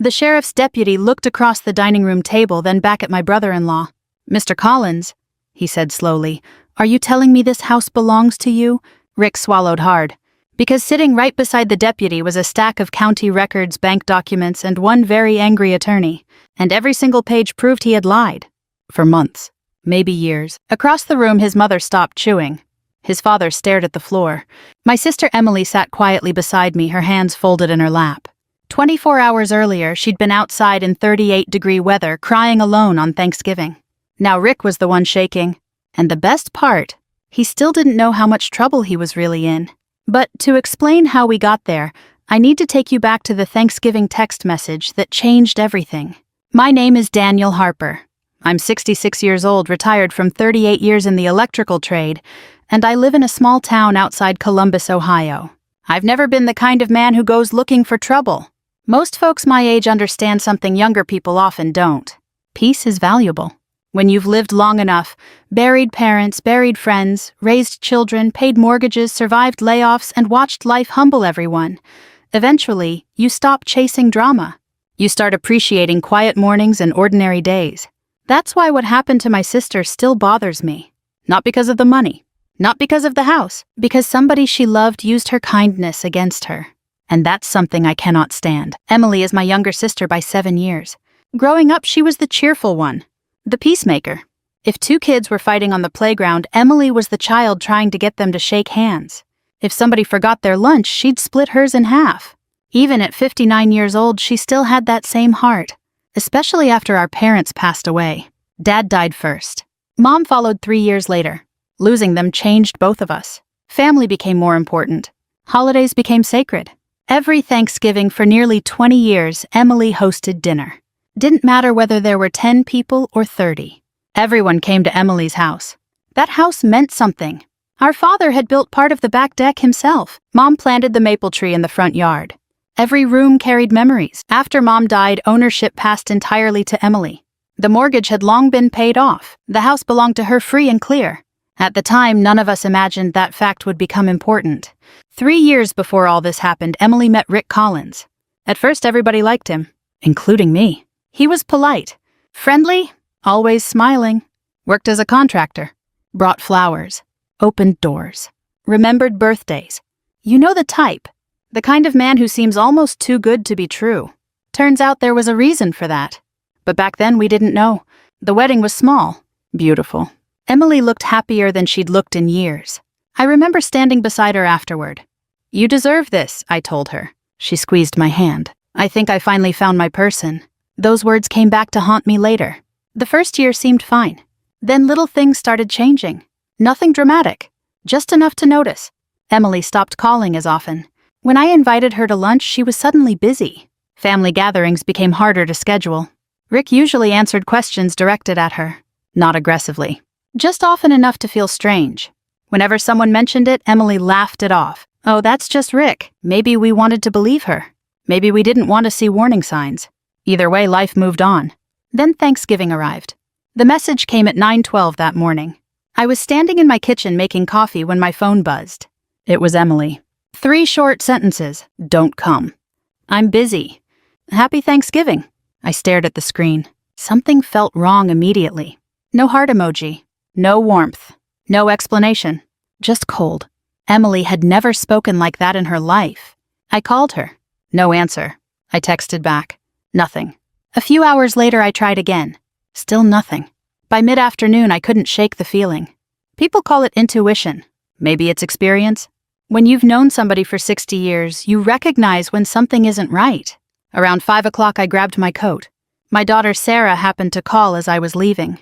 The sheriff's deputy looked across the dining room table, then back at my brother-in-law. "Mr. Collins," he said slowly, "are you telling me this house belongs to you?" Rick swallowed hard, because sitting right beside the deputy was a stack of county records, bank documents, and one very angry attorney, and every single page proved he had lied. For months, maybe years. Across the room, his mother stopped chewing. His father stared at the floor. My sister Emily sat quietly beside me, her hands folded in her lap. 24 hours earlier, she'd been outside in 38-degree weather, crying alone on Thanksgiving. Now Rick was the one shaking. And the best part, he still didn't know how much trouble he was really in. But to explain how we got there, I need to take you back to the Thanksgiving text message that changed everything. My name is Daniel Harper. I'm 66 years old, retired from 38 years in the electrical trade, and I live in a small town outside Columbus, Ohio. I've never been the kind of man who goes looking for trouble. Most folks my age understand something younger people often don't. Peace is valuable. When you've lived long enough, buried parents, buried friends, raised children, paid mortgages, survived layoffs, and watched life humble everyone, eventually, you stop chasing drama. You start appreciating quiet mornings and ordinary days. That's why what happened to my sister still bothers me. Not because of the money. Not because of the house. Because somebody she loved used her kindness against her. And that's something I cannot stand. Emily is my younger sister by 7 years. Growing up, she was the cheerful one. The peacemaker. If two kids were fighting on the playground, Emily was the child trying to get them to shake hands. If somebody forgot their lunch, she'd split hers in half. Even at 59 years old, she still had that same heart. Especially after our parents passed away. Dad died first. Mom followed 3 years later. Losing them changed both of us. Family became more important. Holidays became sacred. Every Thanksgiving for nearly 20 years, Emily hosted dinner. Didn't matter whether there were 10 people or 30. Everyone came to Emily's house. That house meant something. Our father had built part of the back deck himself. Mom planted the maple tree in the front yard. Every room carried memories. After Mom died, ownership passed entirely to Emily. The mortgage had long been paid off. The house belonged to her free and clear. At the time, none of us imagined that fact would become important. 3 years before all this happened, Emily met Rick Collins. At first, everybody liked him, including me. He was polite, friendly, always smiling, worked as a contractor, brought flowers, opened doors, remembered birthdays. You know the type, the kind of man who seems almost too good to be true. Turns out there was a reason for that. But back then we didn't know. The wedding was small, beautiful. Emily looked happier than she'd looked in years. I remember standing beside her afterward. "You deserve this," I told her. She squeezed my hand. "I think I finally found my person." Those words came back to haunt me later. The first year seemed fine. Then little things started changing. Nothing dramatic, just enough to notice. Emily stopped calling as often. When I invited her to lunch, she was suddenly busy. Family gatherings became harder to schedule. Rick usually answered questions directed at her. Not aggressively. Just often enough to feel strange. Whenever someone mentioned it, Emily laughed it off. "Oh, that's just Rick. Maybe we wanted to believe her. Maybe we didn't want to see warning signs." Either way, life moved on. Then Thanksgiving arrived. The message came at 9:12 that morning. I was standing in my kitchen making coffee when my phone buzzed. It was Emily. 3 short sentences. "Don't come." "I'm busy." "Happy Thanksgiving." I stared at the screen. Something felt wrong immediately. No heart emoji. No warmth. No explanation. Just cold. Emily had never spoken like that in her life. I called her. No answer. I texted back. Nothing. A few hours later, I tried again. Still nothing. By mid-afternoon, I couldn't shake the feeling. People call it intuition. Maybe it's experience. When you've known somebody for 60 years, you recognize when something isn't right. Around 5 o'clock, I grabbed my coat. My daughter Sarah happened to call as I was leaving.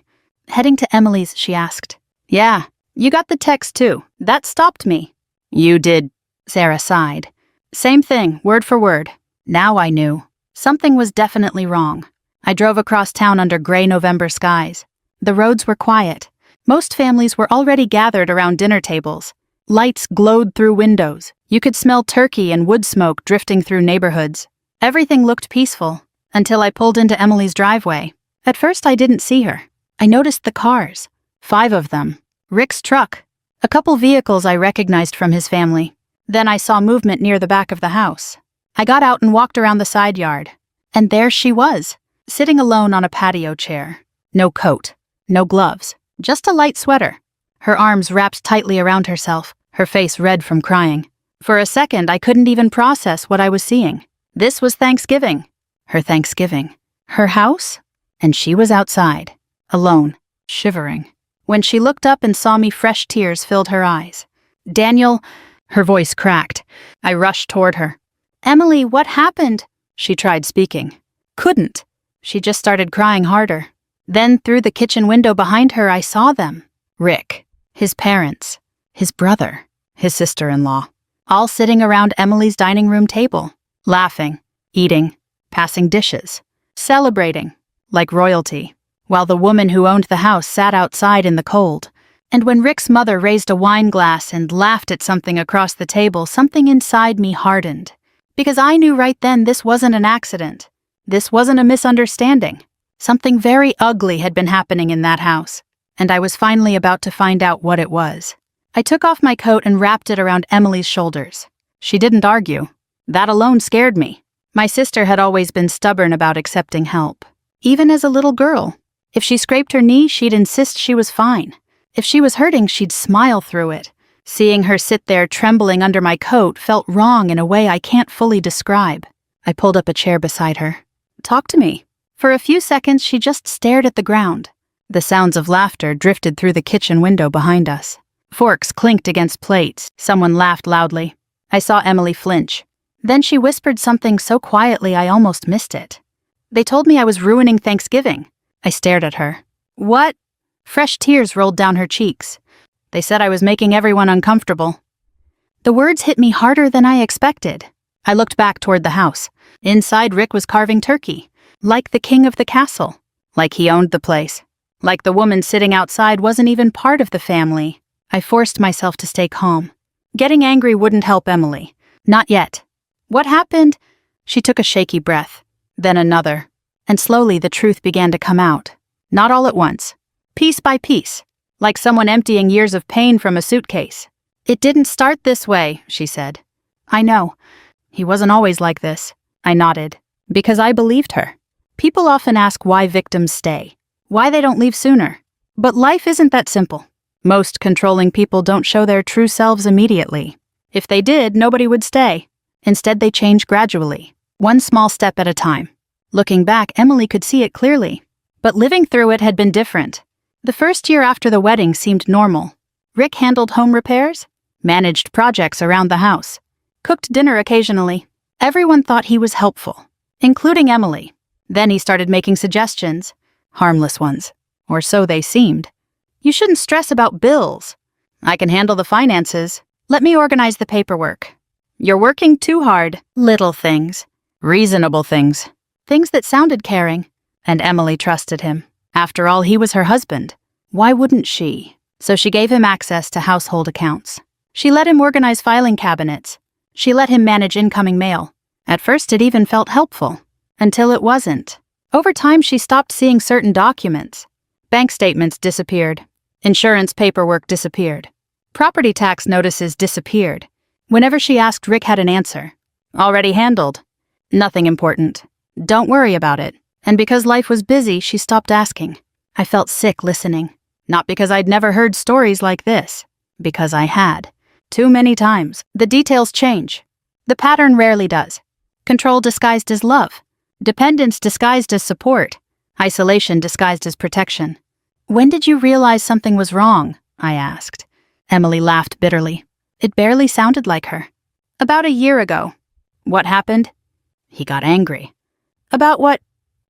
Heading to Emily's, she asked. "Yeah, you got the text too. That stopped me." "You did," Sarah sighed. "Same thing, word for word." Now I knew. Something was definitely wrong. I drove across town under gray November skies. The roads were quiet. Most families were already gathered around dinner tables. Lights glowed through windows. You could smell turkey and wood smoke drifting through neighborhoods. Everything looked peaceful, until I pulled into Emily's driveway. At first I didn't see her. I noticed the cars. 5 of them. Rick's truck. A couple vehicles I recognized from his family. Then I saw movement near the back of the house. I got out and walked around the side yard. And there she was, sitting alone on a patio chair. No coat, no gloves, just a light sweater. Her arms wrapped tightly around herself, her face red from crying. For a second, I couldn't even process what I was seeing. This was Thanksgiving. Her Thanksgiving. Her house? And she was outside, alone, shivering. When she looked up and saw me, fresh tears filled her eyes. "Daniel," her voice cracked. I rushed toward her. "Emily, what happened?" She tried speaking. Couldn't. She just started crying harder. Then through the kitchen window behind her, I saw them. Rick, his parents, his brother, his sister-in-law, all sitting around Emily's dining room table, laughing, eating, passing dishes, celebrating, like royalty, while the woman who owned the house sat outside in the cold. And when Rick's mother raised a wine glass and laughed at something across the table, something inside me hardened. Because I knew right then this wasn't an accident. This wasn't a misunderstanding. Something very ugly had been happening in that house, and I was finally about to find out what it was. I took off my coat and wrapped it around Emily's shoulders. She didn't argue. That alone scared me. My sister had always been stubborn about accepting help. Even as a little girl, if she scraped her knee, she'd insist she was fine. If she was hurting, she'd smile through it. Seeing her sit there trembling under my coat felt wrong in a way I can't fully describe. I pulled up a chair beside her. "Talk to me." For a few seconds, she just stared at the ground. The sounds of laughter drifted through the kitchen window behind us. Forks clinked against plates. Someone laughed loudly. I saw Emily flinch. Then she whispered something so quietly I almost missed it. "They told me I was ruining Thanksgiving." I stared at her. "What?" Fresh tears rolled down her cheeks. "They said I was making everyone uncomfortable." The words hit me harder than I expected. I looked back toward the house. Inside, Rick was carving turkey, like the king of the castle, like he owned the place, like the woman sitting outside wasn't even part of the family. I forced myself to stay calm. Getting angry wouldn't help Emily. Not yet. "What happened?" She took a shaky breath, then another, and slowly the truth began to come out. Not all at once. Piece by piece, like someone emptying years of pain from a suitcase. "It didn't start this way," she said. "I know. He wasn't always like this." I nodded, because I believed her. People often ask why victims stay, why they don't leave sooner. But life isn't that simple. Most controlling people don't show their true selves immediately. If they did, nobody would stay. Instead, they change gradually, one small step at a time. Looking back, Emily could see it clearly. But living through it had been different. The first year after the wedding seemed normal. Rick handled home repairs, managed projects around the house, cooked dinner occasionally. Everyone thought he was helpful, including Emily. Then he started making suggestions, harmless ones, or so they seemed. "You shouldn't stress about bills. I can handle the finances. Let me organize the paperwork. You're working too hard." Little things, reasonable things, things that sounded caring. And Emily trusted him. After all, he was her husband. Why wouldn't she? So she gave him access to household accounts. She let him organize filing cabinets. She let him manage incoming mail. At first, it even felt helpful. Until it wasn't. Over time, she stopped seeing certain documents. Bank statements disappeared. Insurance paperwork disappeared. Property tax notices disappeared. Whenever she asked, Rick had an answer. "Already handled. Nothing important. Don't worry about it." And because life was busy, she stopped asking. I felt sick listening. Not because I'd never heard stories like this. Because I had. Too many times. The details change. The pattern rarely does. Control disguised as love. Dependence disguised as support. Isolation disguised as protection. "When did you realize something was wrong?" I asked. Emily laughed bitterly. It barely sounded like her. "About a year ago." "What happened?" He got angry. "About what?"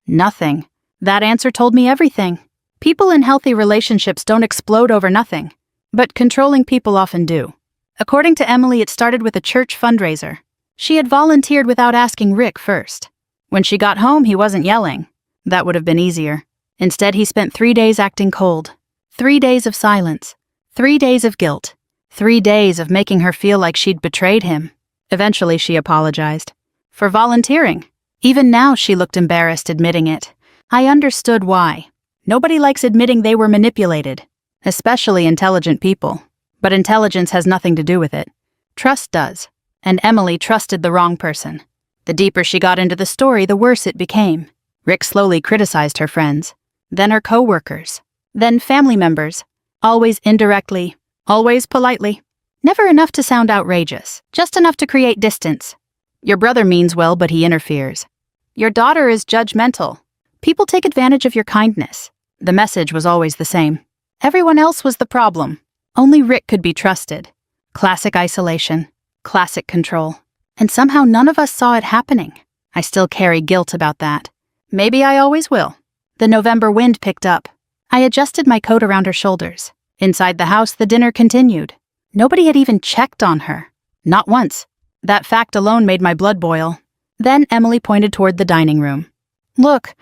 "Nothing." That answer told me everything. People in healthy relationships don't explode over nothing. But controlling people often do. According to Emily, it started with a church fundraiser. She had volunteered without asking Rick first. When she got home, he wasn't yelling. That would have been easier. Instead, he spent 3 days acting cold. 3 days of silence. 3 days of guilt. 3 days of making her feel like she'd betrayed him. Eventually, she apologized. For volunteering. Even now, she looked embarrassed admitting it. I understood why. Nobody likes admitting they were manipulated. Especially intelligent people. But intelligence has nothing to do with it. Trust does. And Emily trusted the wrong person. The deeper she got into the story, the worse it became. Rick slowly criticized her friends, then her co-workers, then family members, always indirectly, always politely. Never enough to sound outrageous, just enough to create distance. Your brother means well, but he interferes. Your daughter is judgmental. People take advantage of your kindness. The message was always the same. Everyone else was the problem. Only Rick could be trusted. Classic isolation, classic control. And somehow none of us saw it happening. I still carry guilt about that. Maybe I always will. The November wind picked up. I adjusted my coat around her shoulders. Inside the house, the dinner continued. Nobody had even checked on her. Not once. That fact alone made my blood boil. Then Emily pointed toward the dining room. Look.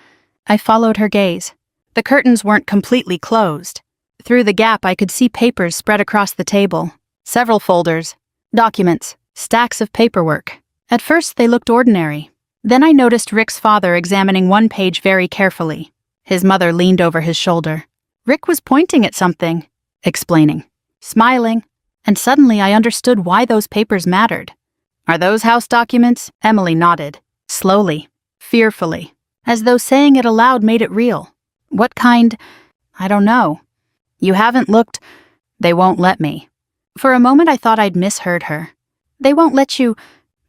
I followed her gaze. The curtains weren't completely closed. Through the gap, I could see papers spread across the table. Several folders, documents, stacks of paperwork. At first, they looked ordinary. Then I noticed Rick's father examining one page very carefully. His mother leaned over his shoulder. Rick was pointing at something, explaining, smiling, and suddenly I understood why those papers mattered. Are those house documents? Emily nodded, slowly, fearfully, as though saying it aloud made it real. What kind? I don't know. You haven't looked. They won't let me. For a moment I thought I'd misheard her. They won't let you.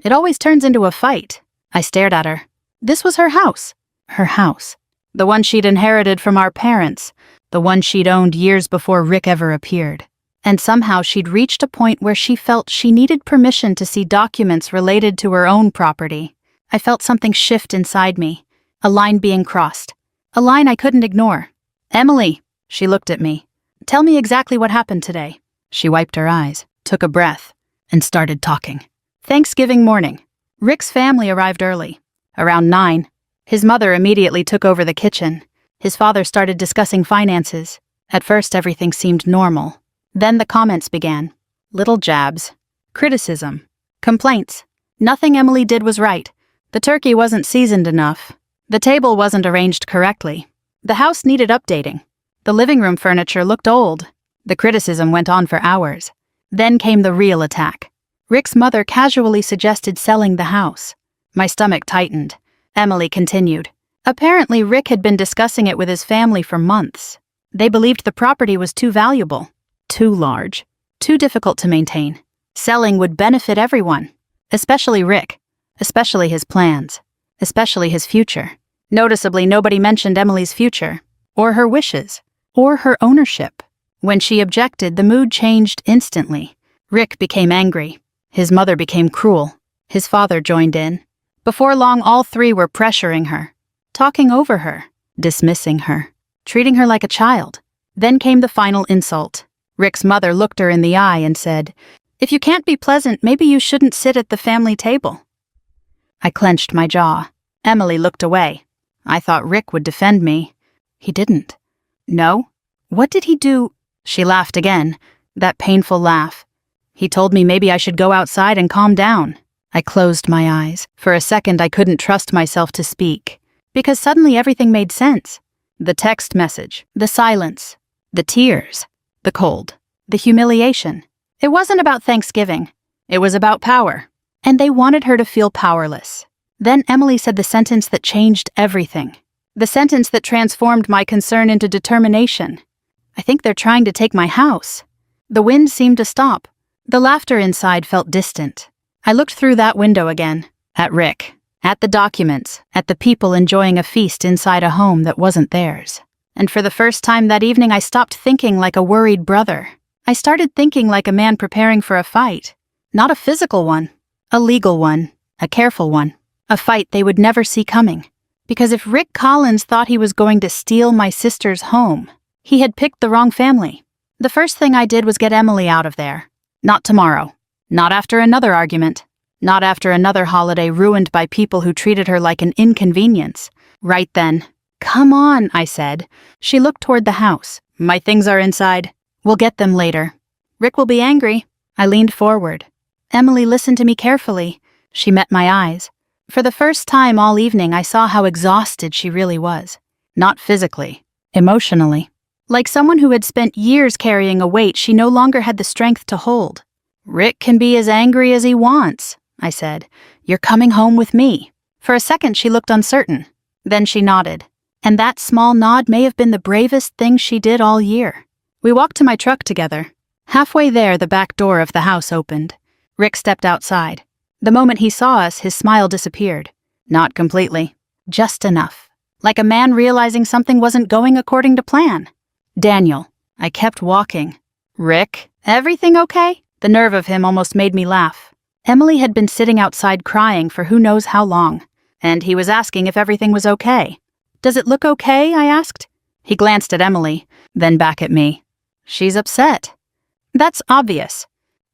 It always turns into a fight. I stared at her. This was her house. Her house. The one she'd inherited from our parents. The one she'd owned years before Rick ever appeared. And somehow she'd reached a point where she felt she needed permission to see documents related to her own property. I felt something shift inside me. A line being crossed. A line I couldn't ignore. Emily, she looked at me. Tell me exactly what happened today. She wiped her eyes, took a breath, and started talking. Thanksgiving morning. Rick's family arrived early. Around 9. His mother immediately took over the kitchen. His father started discussing finances. At first everything seemed normal. Then the comments began. Little jabs. Criticism. Complaints. Nothing Emily did was right. The turkey wasn't seasoned enough. The table wasn't arranged correctly. The house needed updating. The living room furniture looked old. The criticism went on for hours. Then came the real attack. Rick's mother casually suggested selling the house. My stomach tightened. Emily continued. Apparently, Rick had been discussing it with his family for months. They believed the property was too valuable, too large, too difficult to maintain. Selling would benefit everyone, especially Rick, especially his plans, especially his future. Noticeably, nobody mentioned Emily's future, or her wishes, or her ownership. When she objected, the mood changed instantly. Rick became angry. His mother became cruel. His father joined in. Before long, all three were pressuring her, talking over her, dismissing her, treating her like a child. Then came the final insult. Rick's mother looked her in the eye and said, "If you can't be pleasant, maybe you shouldn't sit at the family table." I clenched my jaw. Emily looked away. I thought Rick would defend me. He didn't. No? What did he do? She laughed again, that painful laugh. He told me maybe I should go outside and calm down. I closed my eyes. For a second, I couldn't trust myself to speak, because suddenly everything made sense. The text message, the silence, the tears, the cold, the humiliation. It wasn't about Thanksgiving. It was about power. And they wanted her to feel powerless. Then Emily said the sentence that changed everything. The sentence that transformed my concern into determination. I think they're trying to take my house. The wind seemed to stop. The laughter inside felt distant. I looked through that window again, at Rick, at the documents, at the people enjoying a feast inside a home that wasn't theirs. And for the first time that evening, I stopped thinking like a worried brother. I started thinking like a man preparing for a fight. Not a physical one, a legal one, a careful one. A fight they would never see coming. Because if Rick Collins thought he was going to steal my sister's home, he had picked the wrong family. The first thing I did was get Emily out of there. Not tomorrow. Not after another argument. Not after another holiday ruined by people who treated her like an inconvenience. Right then. "Come on," I said. She looked toward the house. "My things are inside. We'll get them later." "Rick will be angry." I leaned forward. Emily listened to me carefully. She met my eyes. For the first time all evening, I saw how exhausted she really was. Not physically, emotionally. Like someone who had spent years carrying a weight she no longer had the strength to hold. "Rick can be as angry as he wants," I said. You're coming home with me. For a second she looked uncertain. Then she nodded. And that small nod may have been the bravest thing she did all year. We walked to my truck together. Halfway there, the back door of the house opened. Rick stepped outside. The moment he saw us, his smile disappeared. Not completely. Just enough. Like a man realizing something wasn't going according to plan. Daniel. I kept walking. Rick, everything okay? The nerve of him almost made me laugh. Emily had been sitting outside crying for who knows how long, and he was asking if everything was okay. Does it look okay? I asked. He glanced at Emily, then back at me. She's upset. That's obvious.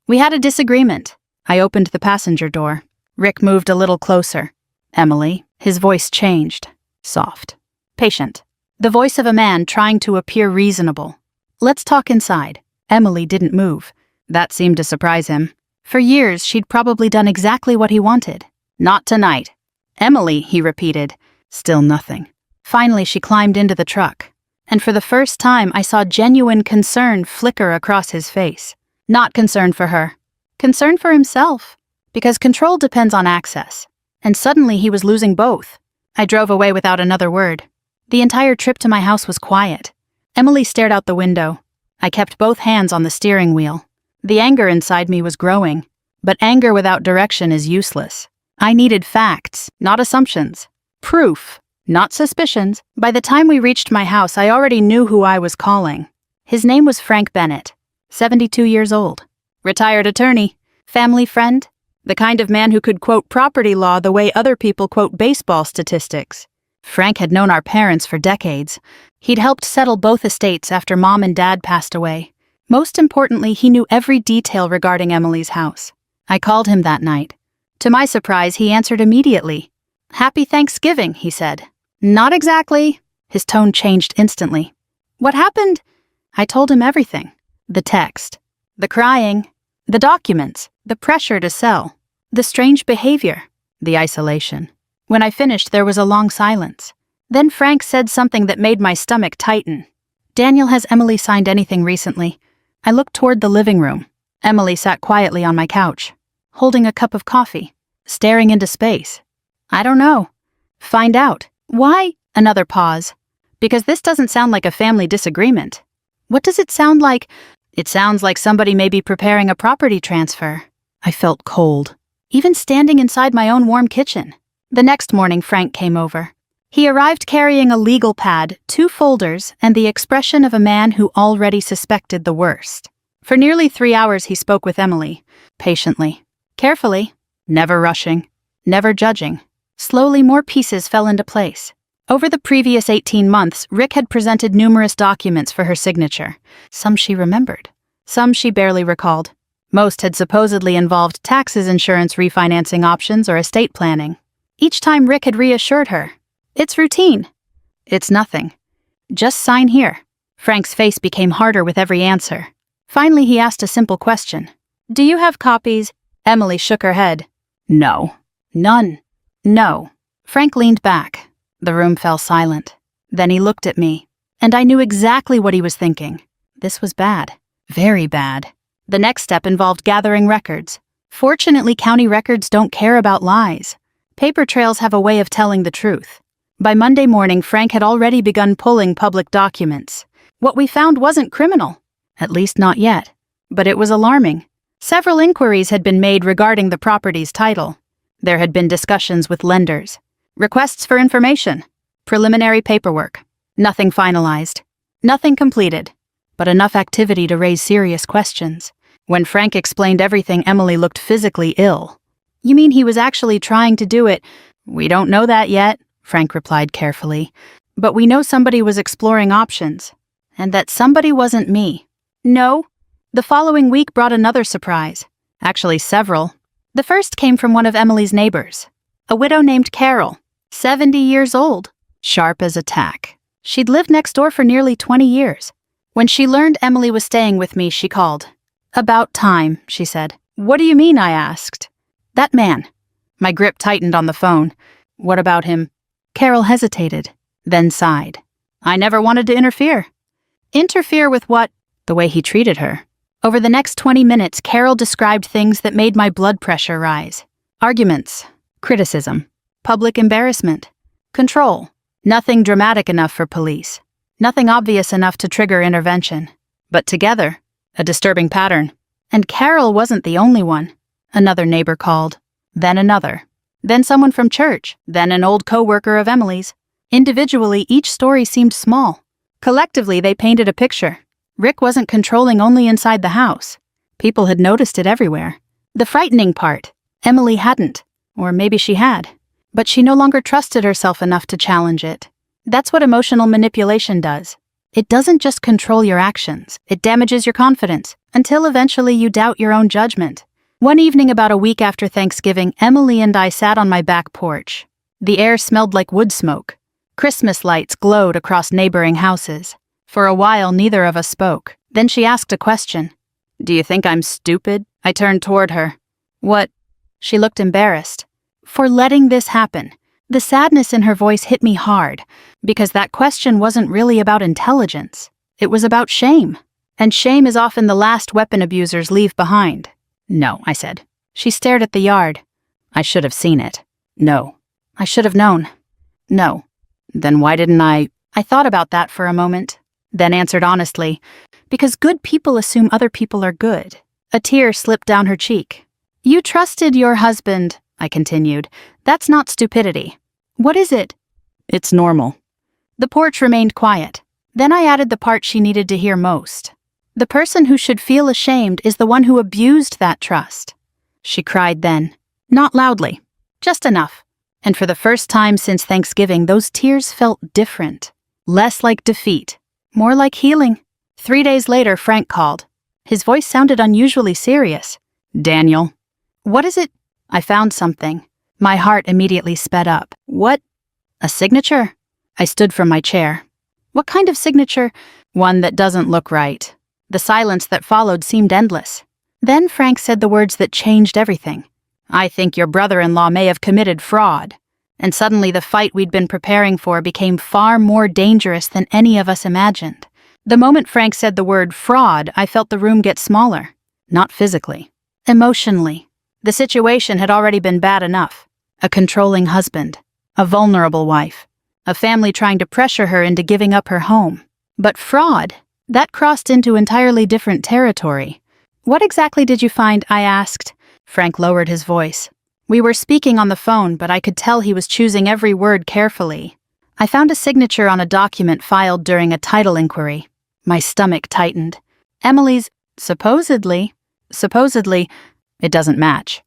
We had a disagreement. I opened the passenger door. Rick moved a little closer. Emily, his voice changed. Soft. Patient. The voice of a man trying to appear reasonable. Let's talk inside. Emily didn't move. That seemed to surprise him. For years, she'd probably done exactly what he wanted. Not tonight. Emily, he repeated. Still nothing. Finally, she climbed into the truck. And for the first time, I saw genuine concern flicker across his face. Not concern for her. Concern for himself. Because control depends on access. And suddenly he was losing both. I drove away without another word. The entire trip to my house was quiet. Emily stared out the window. I kept both hands on the steering wheel. The anger inside me was growing. But anger without direction is useless. I needed facts, not assumptions. Proof, not suspicions. By the time we reached my house, I already knew who I was calling. His name was Frank Bennett, 72 years old. Retired attorney, family friend, the kind of man who could quote property law the way other people quote baseball statistics. Frank had known our parents for decades. He'd helped settle both estates after Mom and Dad passed away. Most importantly, he knew every detail regarding Emily's house. I called him that night. To my surprise, he answered immediately. "Happy Thanksgiving," he said. "Not exactly." His tone changed instantly. "What happened?" I told him everything. The text, the crying, the documents, the pressure to sell, the strange behavior, the isolation. When I finished, there was a long silence. Then Frank said something that made my stomach tighten. "Daniel, has Emily signed anything recently?" I looked toward the living room. Emily sat quietly on my couch, holding a cup of coffee, staring into space. "I don't know." "Find out." "Why?" Another pause. "Because this doesn't sound like a family disagreement." "What does it sound like?" "It sounds like somebody may be preparing a property transfer." I felt cold, even standing inside my own warm kitchen. The next morning, Frank came over. He arrived carrying a legal pad, 2 folders, and the expression of a man who already suspected the worst. For nearly 3 hours he spoke with Emily, patiently, carefully, never rushing, never judging. Slowly more pieces fell into place. Over the previous 18 months, Rick had presented numerous documents for her signature. Some she remembered. Some she barely recalled. Most had supposedly involved taxes, insurance, refinancing options, or estate planning. Each time Rick had reassured her, "It's routine." "It's nothing. Just sign here." Frank's face became harder with every answer. Finally, he asked a simple question. "Do you have copies?" Emily shook her head. "No." "None." "No." Frank leaned back. The room fell silent. Then he looked at me, and I knew exactly what he was thinking. This was bad. Very bad. The next step involved gathering records. Fortunately, county records don't care about lies. Paper trails have a way of telling the truth. By Monday morning, Frank had already begun pulling public documents. What we found wasn't criminal. At least not yet. But it was alarming. Several inquiries had been made regarding the property's title. There had been discussions with lenders. Requests for information. Preliminary paperwork. Nothing finalized. Nothing completed. But enough activity to raise serious questions. When Frank explained everything, Emily looked physically ill. "You mean he was actually trying to do it?" "We don't know that yet," Frank replied carefully. "But we know somebody was exploring options. And that somebody wasn't me." "No." The following week brought another surprise. Actually, several. The first came from one of Emily's neighbors. A widow named Carol, 70 years old. Sharp as a tack. She'd lived next door for nearly 20 years. When she learned Emily was staying with me, she called. "About time," she said. "What do you mean?" I asked. "That man." My grip tightened on the phone. "What about him?" Carol hesitated, then sighed. "I never wanted to interfere." "Interfere with what?" "The way he treated her." Over the next 20 minutes, Carol described things that made my blood pressure rise. Arguments, Criticism. Public embarrassment. Control. Nothing dramatic enough for police. Nothing obvious enough to trigger intervention. But together, a disturbing pattern. And Carol wasn't the only one. Another neighbor called. Then another. Then someone from church. Then an old co-worker of Emily's. Individually, each story seemed small. Collectively, they painted a picture. Rick wasn't controlling only inside the house. People had noticed it everywhere. The frightening part, Emily hadn't. Or maybe she had. But she no longer trusted herself enough to challenge it. That's what emotional manipulation does. It doesn't just control your actions, it damages your confidence, until eventually you doubt your own judgment. One evening about a week after Thanksgiving, Emily and I sat on my back porch. The air smelled like wood smoke. Christmas lights glowed across neighboring houses. For a while, neither of us spoke. Then she asked a question. "Do you think I'm stupid?" I turned toward her. "What?" She looked embarrassed. "For letting this happen." The sadness in her voice hit me hard, because that question wasn't really about intelligence. It was about shame. And shame is often the last weapon abusers leave behind. "No," I said. She stared at the yard. "I should have seen it." "No." "I should have known." "No." "Then why didn't I?" I thought about that for a moment, then answered honestly, "Because good people assume other people are good." A tear slipped down her cheek. "You trusted your husband," I continued. "That's not stupidity." "What is it?" "It's normal." The porch remained quiet. Then I added the part she needed to hear most. "The person who should feel ashamed is the one who abused that trust." She cried then. Not loudly. Just enough. And for the first time since Thanksgiving, those tears felt different. Less like defeat. More like healing. 3 days later, Frank called. His voice sounded unusually serious. "Daniel." "What is it?" I found something. My heart immediately sped up. "What?" "A signature." I stood from my chair. "What kind of signature?" "One that doesn't look right." The silence that followed seemed endless. Then Frank said the words that changed everything. "I think your brother-in-law may have committed fraud." And suddenly the fight we'd been preparing for became far more dangerous than any of us imagined. The moment Frank said the word fraud, I felt the room get smaller. Not physically. Emotionally. The situation had already been bad enough. A controlling husband. A vulnerable wife. A family trying to pressure her into giving up her home. But fraud? That crossed into entirely different territory. "What exactly did you find?" I asked. Frank lowered his voice. We were speaking on the phone, but I could tell he was choosing every word carefully. "I found a signature on a document filed during a title inquiry." My stomach tightened. "Emily's, supposedly, it doesn't match."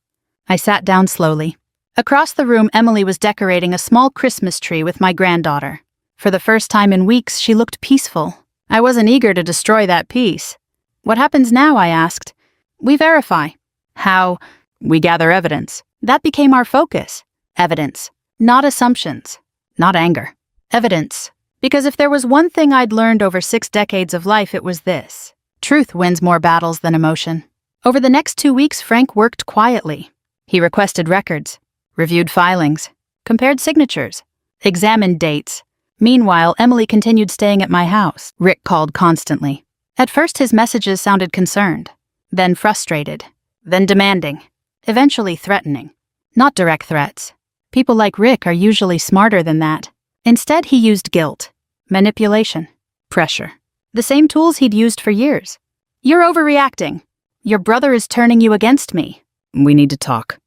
I sat down slowly. Across the room, Emily was decorating a small Christmas tree with my granddaughter. For the first time in weeks, she looked peaceful. I wasn't eager to destroy that peace. "What happens now?" I asked. "We verify." "How?" "We gather evidence." That became our focus. Evidence. Not assumptions. Not anger. Evidence. Because if there was one thing I'd learned over 6 decades of life, it was this. Truth wins more battles than emotion. Over the next 2 weeks, Frank worked quietly. He requested records, reviewed filings, compared signatures, examined dates. Meanwhile, Emily continued staying at my house. Rick called constantly. At first, his messages sounded concerned, then frustrated, then demanding, eventually threatening. Not direct threats. People like Rick are usually smarter than that. Instead, he used guilt, manipulation, pressure. The same tools he'd used for years. "You're overreacting. Your brother is turning you against me." "We need to talk."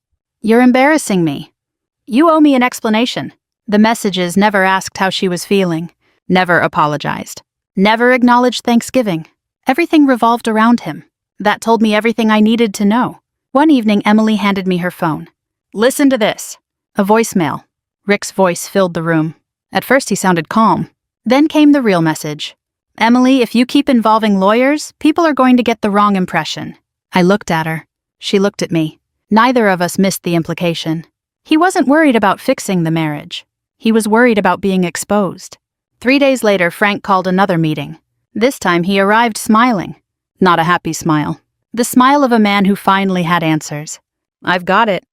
"You're embarrassing me." "You owe me an explanation." The messages never asked how she was feeling, never apologized, never acknowledged Thanksgiving. Everything revolved around him. That told me everything I needed to know. One evening, Emily handed me her phone. "Listen to this." A voicemail. Rick's voice filled the room. At first, he sounded calm. Then came the real message. "Emily, if you keep involving lawyers, people are going to get the wrong impression." I looked at her. She looked at me. Neither of us missed the implication. He wasn't worried about fixing the marriage. He was worried about being exposed. 3 days later, Frank called another meeting. This time, he arrived smiling. Not a happy smile. The smile of a man who finally had answers. "I've got it."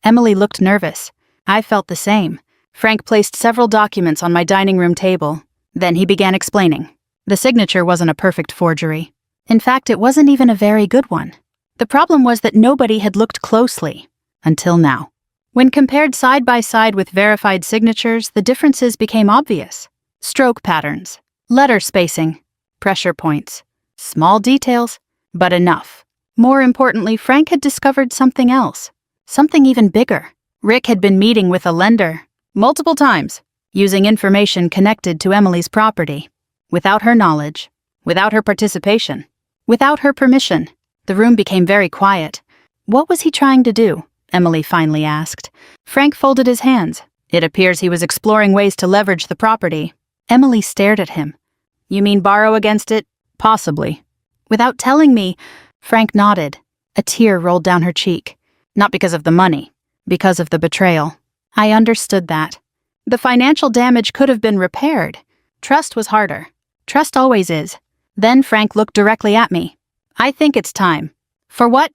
Emily looked nervous. I felt the same. Frank placed several documents on my dining room table. Then he began explaining. The signature wasn't a perfect forgery. In fact, it wasn't even a very good one. The problem was that nobody had looked closely. Until now. When compared side by side with verified signatures, the differences became obvious. Stroke patterns, letter spacing, pressure points. Small details, but enough. More importantly, Frank had discovered something else. Something even bigger. Rick had been meeting with a lender multiple times, using information connected to Emily's property. Without her knowledge, without her participation, without her permission. The room became very quiet. What was he trying to do? Emily finally asked. Frank folded his hands. It appears he was exploring ways to leverage the property. Emily stared at him. You mean borrow against it? Possibly. Without telling me, Frank nodded. A tear rolled down her cheek. Not because of the money, because of the betrayal. I understood that. The financial damage could have been repaired. Trust was harder. Trust always is. Then Frank looked directly at me. I think it's time. For what?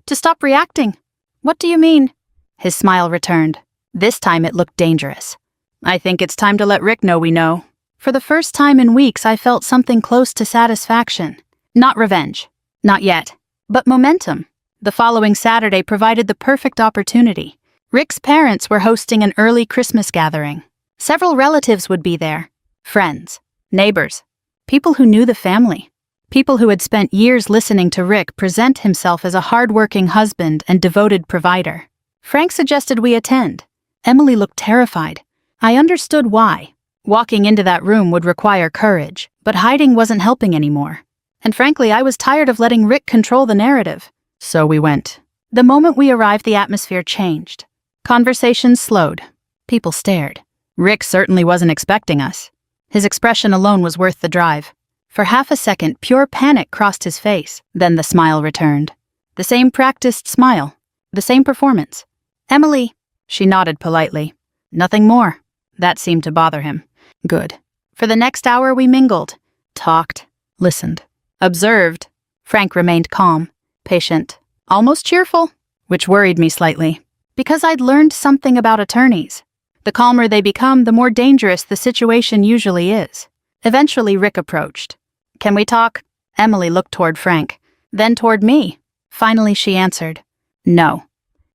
To stop reacting. What do you mean? His smile returned. This time it looked dangerous. I think it's time to let Rick know we know. For the first time in weeks, I felt something close to satisfaction. Not revenge. Not yet. But momentum. The following Saturday provided the perfect opportunity. Rick's parents were hosting an early Christmas gathering. Several relatives would be there. Friends. Neighbors. People who knew the family. People who had spent years listening to Rick present himself as a hard-working husband and devoted provider. Frank suggested we attend. Emily looked terrified. I understood why. Walking into that room would require courage, but hiding wasn't helping anymore. And frankly, I was tired of letting Rick control the narrative. So we went. The moment we arrived, the atmosphere changed. Conversations slowed. People stared. Rick certainly wasn't expecting us. His expression alone was worth the drive. For half a second, pure panic crossed his face. Then the smile returned. The same practiced smile. The same performance. Emily. She nodded politely. Nothing more. That seemed to bother him. Good. For the next hour we mingled, talked, listened, observed. Frank remained calm, patient, almost cheerful, which worried me slightly, because I'd learned something about attorneys. The calmer they become, the more dangerous the situation usually is. Eventually Rick approached. Can we talk? Emily looked toward Frank, then toward me. Finally she answered. No.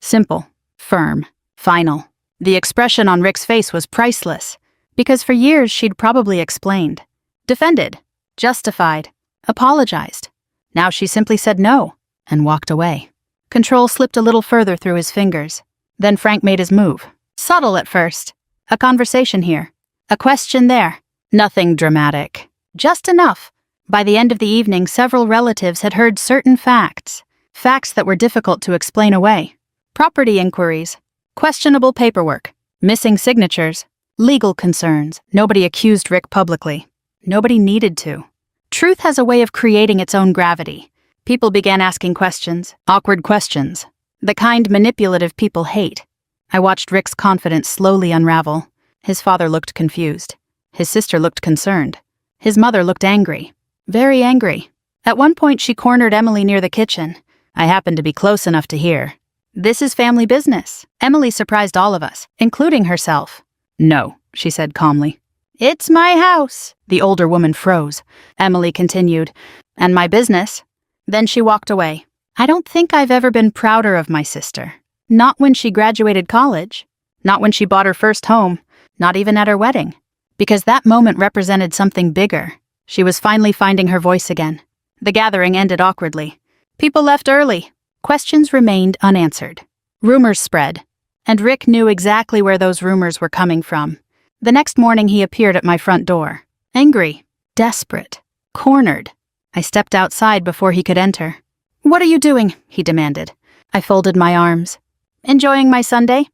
Simple, firm, final. The expression on Rick's face was priceless, because for years she'd probably explained, defended, justified, apologized. Now she simply said no, and walked away. Control slipped a little further through his fingers. Then Frank made his move. Subtle at first. A conversation here. A question there. Nothing dramatic. Just enough. By the end of the evening, several relatives had heard certain facts. Facts that were difficult to explain away. Property inquiries. Questionable paperwork. Missing signatures. Legal concerns. Nobody accused Rick publicly. Nobody needed to. Truth has a way of creating its own gravity. People began asking questions. Awkward questions. The kind manipulative people hate. I watched Rick's confidence slowly unravel. His father looked confused. His sister looked concerned. His mother looked angry. Very angry. At one point she cornered Emily near the kitchen. I happened to be close enough to hear. This is family business. Emily surprised all of us, including herself. No, she said calmly. It's my house. The older woman froze. Emily continued, and my business. Then she walked away. I don't think I've ever been prouder of my sister. Not when she graduated college. Not when she bought her first home. Not even at her wedding. Because that moment represented something bigger. She was finally finding her voice again. The gathering ended awkwardly. People left early. Questions remained unanswered. Rumors spread. And Rick knew exactly where those rumors were coming from. The next morning he appeared at my front door. Angry. Desperate. Cornered. I stepped outside before he could enter. What are you doing? He demanded. I folded my arms. Enjoying my Sunday?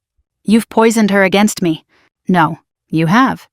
You've poisoned her against me. No, you have.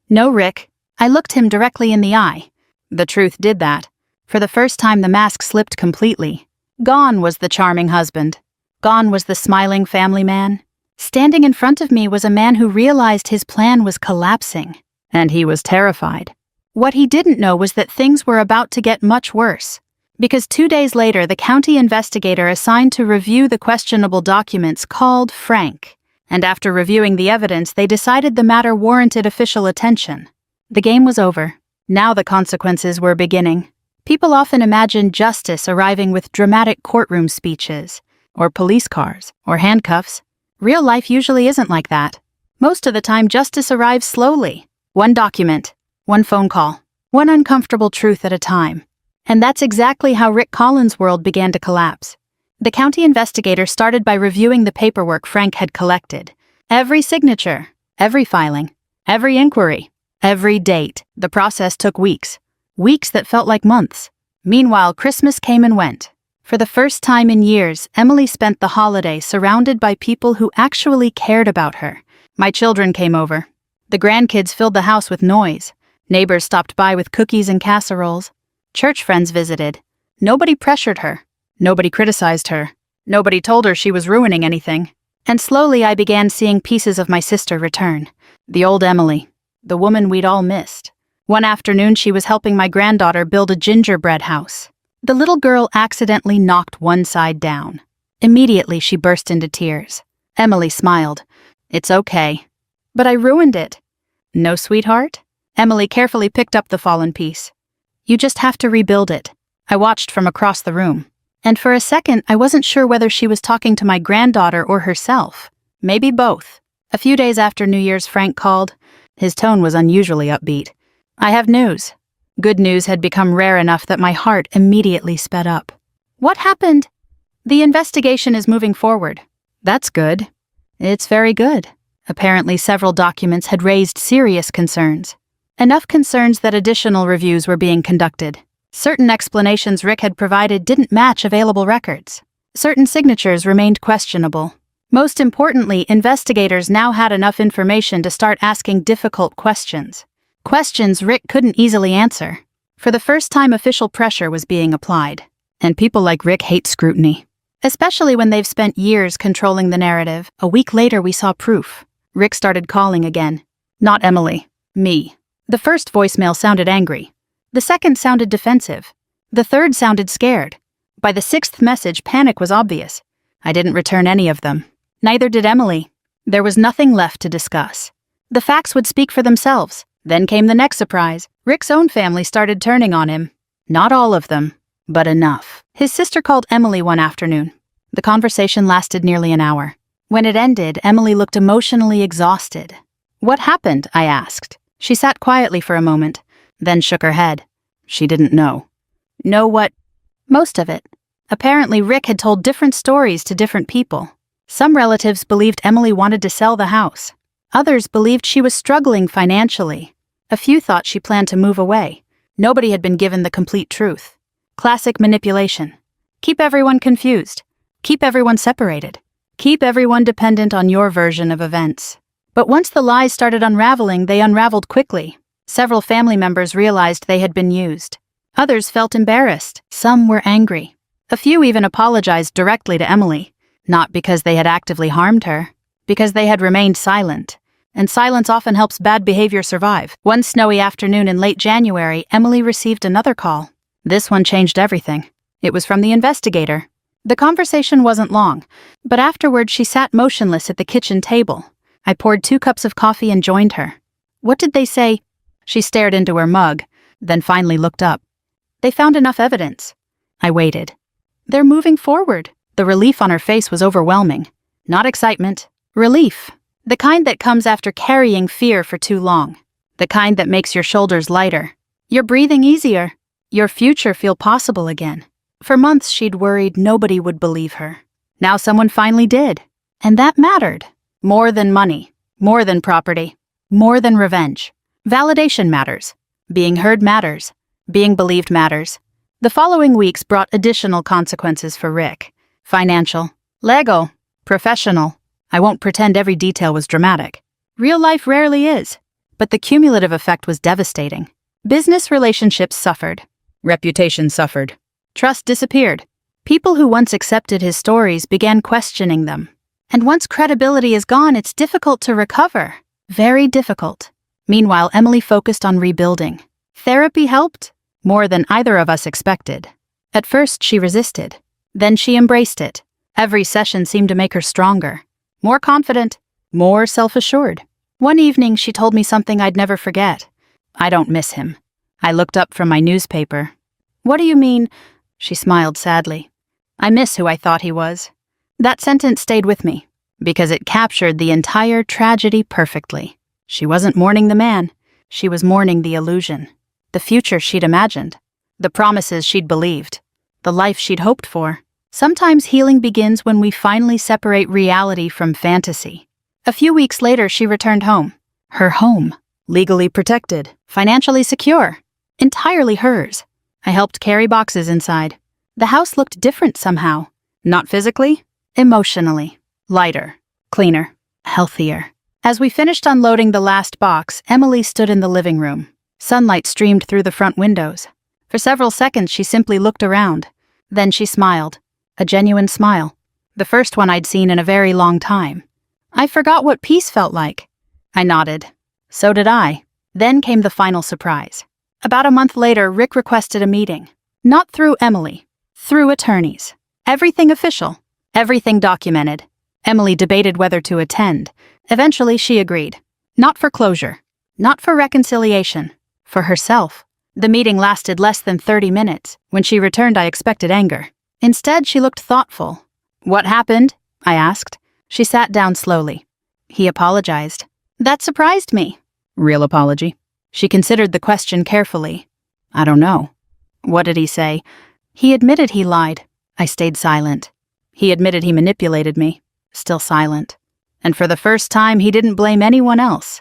No, Rick. I looked him directly in the eye. The truth did that. For the first time the mask slipped completely. Gone was the charming husband. Gone was the smiling family man. Standing in front of me was a man who realized his plan was collapsing. And he was terrified. What he didn't know was that things were about to get much worse. Because 2 days later, the county investigator assigned to review the questionable documents called Frank. And after reviewing the evidence, they decided the matter warranted official attention. The game was over. Now the consequences were beginning. People often imagine justice arriving with dramatic courtroom speeches, or police cars, or handcuffs. Real life usually isn't like that. Most of the time, justice arrives slowly. One document, one phone call, one uncomfortable truth at a time. And that's exactly how Rick Collins' world began to collapse. The county investigator started by reviewing the paperwork Frank had collected. Every signature, every filing, every inquiry, every date. The process took weeks. Weeks that felt like months. Meanwhile, Christmas came and went. For the first time in years, Emily spent the holiday surrounded by people who actually cared about her. My children came over. The grandkids filled the house with noise. Neighbors stopped by with cookies and casseroles. Church friends visited. Nobody pressured her. Nobody criticized her. Nobody told her she was ruining anything. And slowly I began seeing pieces of my sister return. The old Emily. The woman we'd all missed. One afternoon she was helping my granddaughter build a gingerbread house. The little girl accidentally knocked one side down. Immediately she burst into tears. Emily smiled. "It's okay." "But I ruined it." "No, sweetheart." Emily carefully picked up the fallen piece. "You just have to rebuild it." I watched from across the room. And for a second, I wasn't sure whether she was talking to my granddaughter or herself. Maybe both. A few days after New Year's, Frank called. His tone was unusually upbeat. "I have news." Good news had become rare enough that my heart immediately sped up. "What happened?" "The investigation is moving forward." "That's good." "It's very good." Apparently several documents had raised serious concerns. Enough concerns that additional reviews were being conducted. Certain explanations Rick had provided didn't match available records. Certain signatures remained questionable. Most importantly, investigators now had enough information to start asking difficult questions. Questions Rick couldn't easily answer. For the first time, official pressure was being applied. And people like Rick hate scrutiny. Especially when they've spent years controlling the narrative. A week later, we saw proof. Rick started calling again. Not Emily. Me. The first voicemail sounded angry. The second sounded defensive. The third sounded scared. By the sixth message, panic was obvious. I didn't return any of them. Neither did Emily. There was nothing left to discuss. The facts would speak for themselves. Then came the next surprise. Rick's own family started turning on him. Not all of them, but enough. His sister called Emily one afternoon. The conversation lasted nearly an hour. When it ended, Emily looked emotionally exhausted. "What happened?" I asked. She sat quietly for a moment, then shook her head. She didn't know. Know what? Most of it. Apparently, Rick had told different stories to different people. Some relatives believed Emily wanted to sell the house. Others believed she was struggling financially. A few thought she planned to move away. Nobody had been given the complete truth. Classic manipulation. Keep everyone confused. Keep everyone separated. Keep everyone dependent on your version of events. But once the lies started unraveling, they unraveled quickly. Several family members realized they had been used. Others felt embarrassed. Some were angry. A few even apologized directly to Emily. Not because they had actively harmed her, because they had remained silent. And silence often helps bad behavior survive. One snowy afternoon in late January, Emily received another call. This one changed everything. It was from the investigator. The conversation wasn't long, but afterward she sat motionless at the kitchen table. I poured 2 cups of coffee and joined her. "What did they say?" She stared into her mug, then finally looked up. "They found enough evidence." I waited. "They're moving forward." The relief on her face was overwhelming. Not excitement. Relief. The kind that comes after carrying fear for too long. The kind that makes your shoulders lighter. You're breathing easier. Your future feel possible again. For months she'd worried nobody would believe her. Now someone finally did. And that mattered. More than money. More than property. More than revenge. Validation matters. Being heard matters. Being believed matters. The following weeks brought additional consequences for Rick. Financial. Legal. Professional. I won't pretend every detail was dramatic. Real life rarely is. But the cumulative effect was devastating. Business relationships suffered. Reputation suffered. Trust disappeared. People who once accepted his stories began questioning them. And once credibility is gone, it's difficult to recover. Very difficult. Meanwhile, Emily focused on rebuilding. Therapy helped more than either of us expected. At first, she resisted. Then she embraced it. Every session seemed to make her stronger. More confident. More self-assured. One evening, she told me something I'd never forget. "I don't miss him." I looked up from my newspaper. "What do you mean?" She smiled sadly. "I miss who I thought he was." That sentence stayed with me. because it captured the entire tragedy perfectly. She wasn't mourning the man. She was mourning the illusion, the future she'd imagined, the promises she'd believed, the life she'd hoped for. Sometimes healing begins when we finally separate reality from fantasy. A few weeks later, she returned home. Her home, legally protected, financially secure, entirely hers. I helped carry boxes inside. The house looked different somehow. Not physically, emotionally. Lighter, cleaner, healthier. As we finished unloading the last box, Emily stood in the living room. Sunlight streamed through the front windows. For several seconds, she simply looked around. Then she smiled. A genuine smile. The first one I'd seen in a very long time. I forgot what peace felt like. I nodded. So did I. Then came the final surprise. About a month later, Rick requested a meeting. Not through Emily. Through attorneys. Everything official. Everything documented. Emily debated whether to attend. Eventually, she agreed. Not for closure. Not for reconciliation. For herself. The meeting lasted less than 30 minutes. When she returned, I expected anger. Instead, she looked thoughtful. "What happened?" I asked. She sat down slowly. He apologized. That surprised me. Real apology? She considered the question carefully. I don't know. What did he say? He admitted he lied. I stayed silent. He admitted he manipulated me. Still silent. And for the first time, he didn't blame anyone else.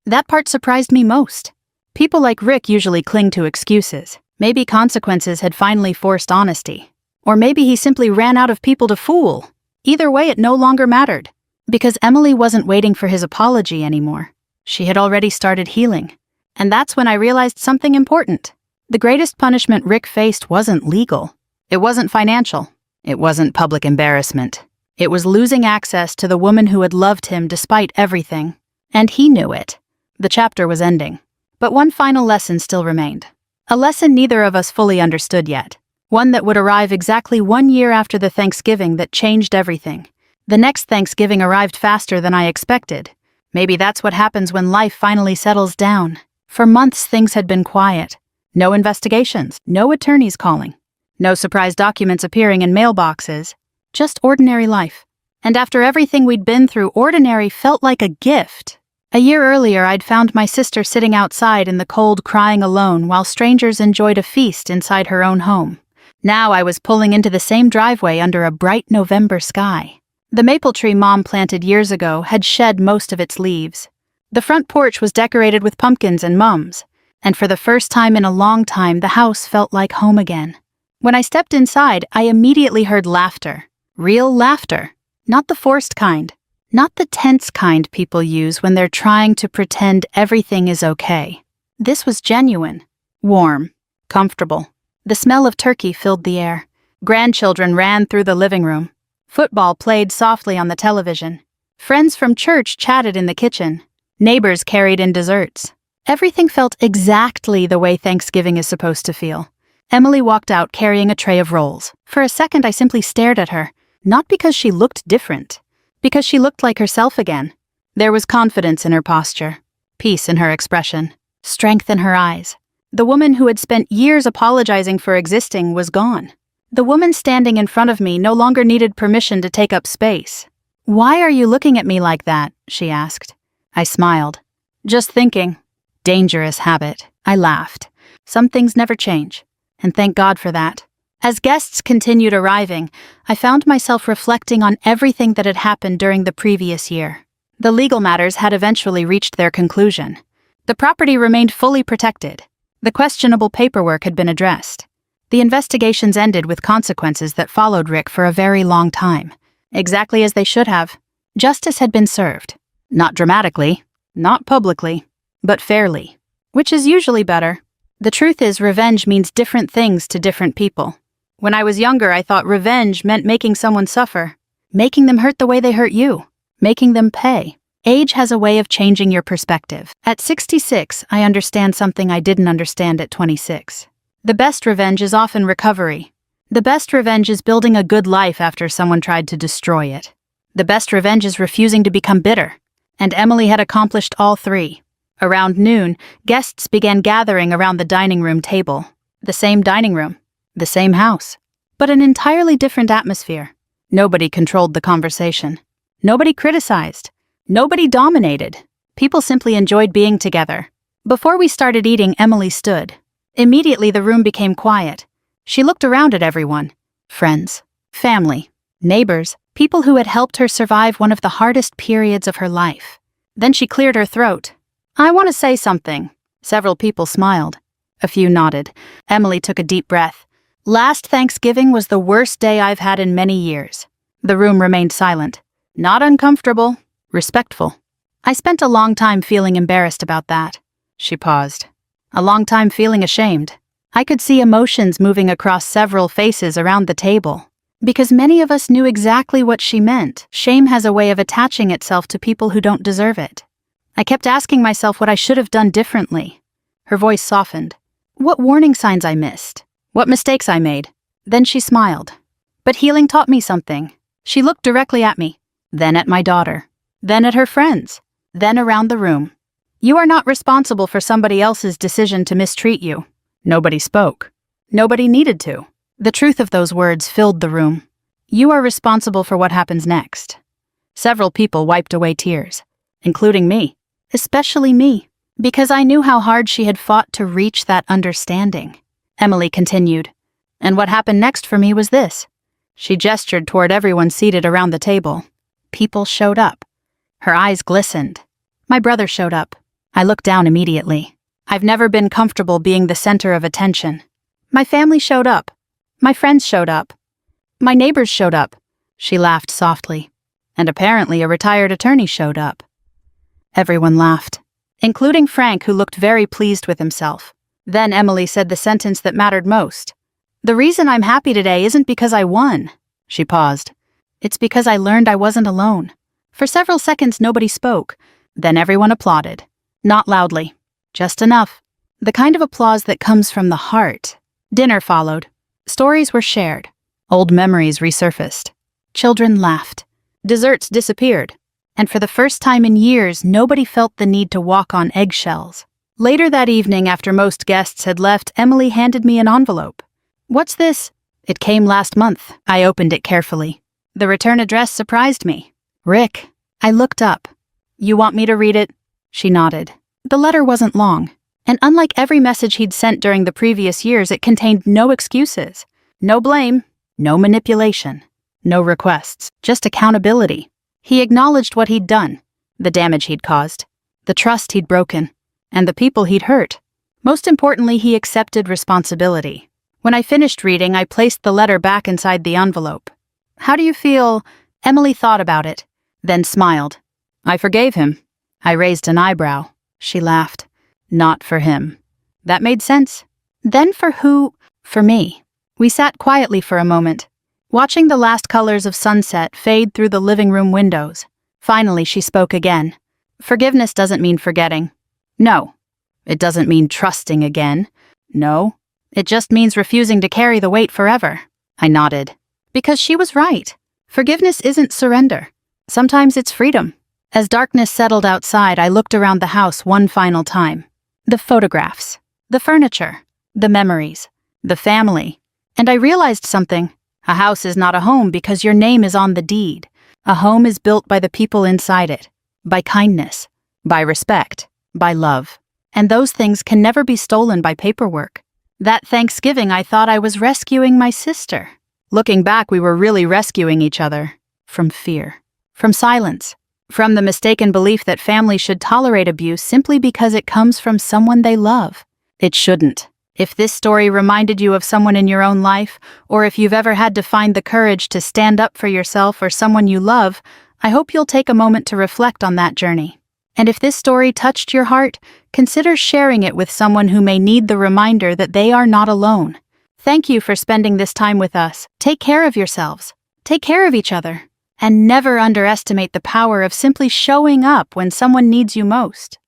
That part surprised me most. People like Rick usually cling to excuses. Maybe consequences had finally forced honesty. Or maybe he simply ran out of people to fool. Either way, it no longer mattered. Because Emily wasn't waiting for his apology anymore. She had already started healing. And that's when I realized something important. The greatest punishment Rick faced wasn't legal. It wasn't financial. It wasn't public embarrassment. It was losing access to the woman who had loved him despite everything. And he knew it. The chapter was ending. But one final lesson still remained. A lesson neither of us fully understood yet. One that would arrive exactly 1 year after the Thanksgiving that changed everything. The next Thanksgiving arrived faster than I expected. Maybe that's what happens when life finally settles down. For months, things had been quiet. No investigations, no attorneys calling. No surprise documents appearing in mailboxes. Just ordinary life. And after everything we'd been through, ordinary felt like a gift. A year earlier, I'd found my sister sitting outside in the cold crying alone while strangers enjoyed a feast inside her own home. Now I was pulling into the same driveway under a bright November sky. The maple tree Mom planted years ago had shed most of its leaves. The front porch was decorated with pumpkins and mums, and for the first time in a long time, the house felt like home again. When I stepped inside, I immediately heard laughter. Real laughter. Not the forced kind. Not the tense kind people use when they're trying to pretend everything is okay. This was genuine. Warm. Comfortable. The smell of turkey filled the air. Grandchildren ran through the living room. Football played softly on the television. Friends from church chatted in the kitchen. Neighbors carried in desserts. Everything felt exactly the way Thanksgiving is supposed to feel. Emily walked out carrying a tray of rolls. For a second, I simply stared at her. Not because she looked different. Because she looked like herself again. There was confidence in her posture. Peace in her expression. Strength in her eyes. The woman who had spent years apologizing for existing was gone. The woman standing in front of me no longer needed permission to take up space. "Why are you looking at me like that?" she asked. I smiled. "Just thinking." Dangerous habit. I laughed. Some things never change. And thank God for that. As guests continued arriving, I found myself reflecting on everything that had happened during the previous year. The legal matters had eventually reached their conclusion. The property remained fully protected. The questionable paperwork had been addressed. The investigations ended with consequences that followed Rick for a very long time. Exactly as they should have. Justice had been served. Not dramatically, not publicly, but fairly. Which is usually better. The truth is, revenge means different things to different people. When I was younger, I thought revenge meant making someone suffer. Making them hurt the way they hurt you. Making them pay. Age has a way of changing your perspective. At 66, I understand something I didn't understand at 26. The best revenge is often recovery. The best revenge is building a good life after someone tried to destroy it. The best revenge is refusing to become bitter. And Emily had accomplished all three. Around noon, guests began gathering around the dining room table. The same dining room. The same house. But an entirely different atmosphere. Nobody controlled the conversation. Nobody criticized. Nobody dominated. People simply enjoyed being together. Before we started eating, Emily stood. Immediately the room became quiet. She looked around at everyone. Friends, family, neighbors, people who had helped her survive one of the hardest periods of her life. Then she cleared her throat. "I want to say something." Several people smiled. A few nodded. Emily took a deep breath. "Last Thanksgiving was the worst day I've had in many years." The room remained silent. Not uncomfortable, respectful. "I spent a long time feeling embarrassed about that." She paused. "A long time feeling ashamed." I could see emotions moving across several faces around the table. Because many of us knew exactly what she meant. Shame has a way of attaching itself to people who don't deserve it. I kept asking myself what I should have done differently. Her voice softened. What warning signs I missed. What mistakes I made. Then she smiled. But healing taught me something. She looked directly at me, then at my daughter, then at her friends, then around the room. "You are not responsible for somebody else's decision to mistreat you." Nobody spoke. Nobody needed to. The truth of those words filled the room. You are responsible for what happens next. Several people wiped away tears, including me, especially me, because I knew how hard she had fought to reach that understanding. Emily continued, "And what happened next for me was this." She gestured toward everyone seated around the table. People showed up. Her eyes glistened. My brother showed up. I looked down immediately. I've never been comfortable being the center of attention. My family showed up. My friends showed up. My neighbors showed up. She laughed softly. And apparently a retired attorney showed up. Everyone laughed, including Frank, who looked very pleased with himself. Then Emily said the sentence that mattered most. "The reason I'm happy today isn't because I won." She paused. "It's because I learned I wasn't alone." For several seconds nobody spoke. Then everyone applauded. Not loudly. Just enough. The kind of applause that comes from the heart. Dinner followed. Stories were shared. Old memories resurfaced. Children laughed. Desserts disappeared. And for the first time in years, nobody felt the need to walk on eggshells. Later that evening, after most guests had left, Emily handed me an envelope. "What's this?" "It came last month." I opened it carefully. The return address surprised me. "Rick." I looked up. "You want me to read it?" She nodded. The letter wasn't long, and unlike every message he'd sent during the previous years, it contained no excuses, no blame, no manipulation, no requests, just accountability. He acknowledged what he'd done, the damage he'd caused, the trust he'd broken, and the people he'd hurt. Most importantly, he accepted responsibility. When I finished reading, I placed the letter back inside the envelope. "How do you feel?" Emily thought about it, then smiled. "I forgave him." I raised an eyebrow. She laughed. "Not for him." That made sense. Then for who? For me. We sat quietly for a moment, watching the last colors of sunset fade through the living room windows. Finally, she spoke again. "Forgiveness doesn't mean forgetting." "No." "It doesn't mean trusting again." "No." "It just means refusing to carry the weight forever." I nodded. Because she was right. Forgiveness isn't surrender. Sometimes it's freedom. As darkness settled outside, I looked around the house one final time. The photographs, the furniture, the memories, the family. And I realized something. A house is not a home because your name is on the deed. A home is built by the people inside it, by kindness, by respect, by love. And those things can never be stolen by paperwork. That Thanksgiving, I thought I was rescuing my sister. Looking back, we were really rescuing each other. From fear, from silence, from the mistaken belief that families should tolerate abuse simply because it comes from someone they love. It shouldn't. If this story reminded you of someone in your own life, or if you've ever had to find the courage to stand up for yourself or someone you love, I hope you'll take a moment to reflect on that journey. And if this story touched your heart, consider sharing it with someone who may need the reminder that they are not alone. Thank you for spending this time with us. Take care of yourselves. Take care of each other. And never underestimate the power of simply showing up when someone needs you most.